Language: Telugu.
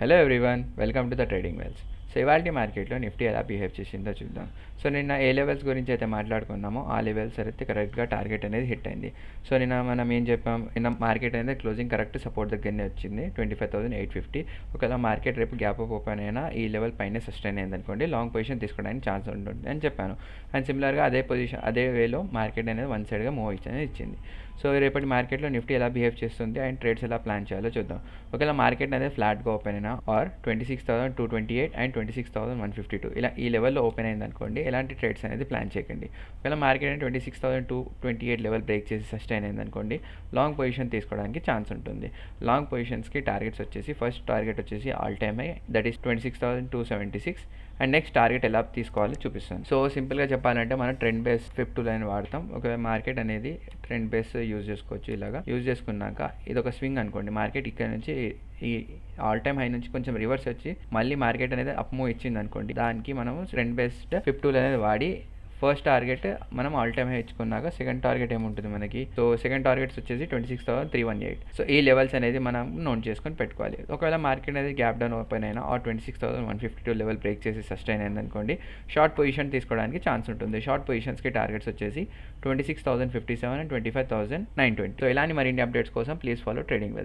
Hello everyone, welcome to the trading wells. So ఇవాళ మార్కెట్లో నిఫ్టీ ఎలా బిహేవ్ చేసిందో చూద్దాం. సో నిన్న ఏ లెవెల్స్ గురించి అయితే మాట్లాడుకున్నామో ఆ లెవెల్స్ అయితే కరెక్ట్గా టార్గెట్ అనేది హిట్ అయింది. సో నిన్న మనం ఏం చెప్పాం, నిన్న మార్కెట్ అనేది క్లోజింగ్ కరెక్ట్ సపోర్ట్ దగ్గరనే వచ్చింది 25,850. ఒకవేళ మార్కెట్ రేపు గ్యాప్ అప్ ఓపెన్ అయినా ఈ లెవెల్ పైన సస్టైన్ అయింది అనుకోండి, లాంగ్ పొజిషన్ తీసుకోవడానికి ఛాన్స్ ఉంటుంది అని చెప్పాను. అండ్ సిమిలర్గా అదే వేలో మార్కెట్ అనేది వన్ సైడ్గా మూవ్ అనేది ఇచ్చింది. సో రేపటి మార్కెట్లో నిఫ్టీ ఎలా బిహేవ్ చేస్తుంది అండ్ ట్రేడ్స్ ఎలా ప్లాన్ చేయాలో చూద్దాం. ఒకవేళ మార్కెట్ అనేది ఫ్లాట్గా ఓపెన్ అయినా ఆర్ 26,228 అండ్ 26,152 ఇలా ఈ లెవెల్లో ఓపెన్ అయింది అనుకోండి, ఎలాంటి ట్రేడ్స్ అనేది ప్లాన్ చేయకండి. ఒకవేళ మార్కెట్ అనేది 26,228 లెవెల్ బ్రేక్ చేసి సస్టైన్ అయింది అనుకోండి, లాంగ్ పొజిషన్ తీసుకోవడానికి ఛాన్స్ ఉంటుంది. లాంగ్ పొజిషన్స్కి టార్గెట్స్ వచ్చేసి ఫస్ట్ టార్గెట్ వచ్చేసి all time high, that is 26,276. And next target ఎలా తీసుకోవాలో చూపిస్తాను. సో సింపుల్గా చెప్పాలంటే మనం ట్రెండ్ బేస్ ఫిఫ్త్ లైన్ వాడతాం. ఒకవేళ మార్కెట్ అనేది ట్రెండ్ బేస్ యూజ్ చేసుకోవచ్చు. ఇలాగా యూజ్ చేసుకున్నాక ఇది ఒక స్వింగ్ అనుకోండి, మార్కెట్ ఇక్కడ నుంచి ఈ ఆల్ టైమ్ హై నుంచి కొంచెం రివర్స్ వచ్చి మళ్ళీ మార్కెట్ అనేది అప్ మూవ్ ఇచ్చింది అనుకోండి, దానికి మనము ట్రెండ్ బేస్డ్ ఫిఫ్త్ అనేది వాడి ఫస్ట్ టార్గెట్ మనం ఆల్ టైమ్ హై ఇచ్చుకున్నాక సెకండ్ టార్గెట్ ఏముంటుంది మనకి. సో సెకండ్ టార్గెట్స్ వచ్చేసి 26,318. సో ఈ లెవెల్స్ అనేది మనం నోట్ చేసుకొని పెట్టుకోవాలి. ఒకవేళ మార్కెట్ అనేది గ్యాప్ డౌన్ ఓపెన్ అయినా ఆ 26,152 లెవెల్ బ్రేక్ చేసి సస్టైన్ అయింది అనుకోండి, షార్ట్ పొజిషన్ తీసుకోవడానికి ఛాన్స్ ఉంటుంది. షార్ట్ పొజిషన్స్కి టార్గెట్స్ వచ్చేసి 26,057 అండ్ 25,920. సో ఇలాంటి మరిన్ని అప్డేట్స్ కోసం ప్లీజ్ ఫాలో ట్రేడింగ్ వెల్స్.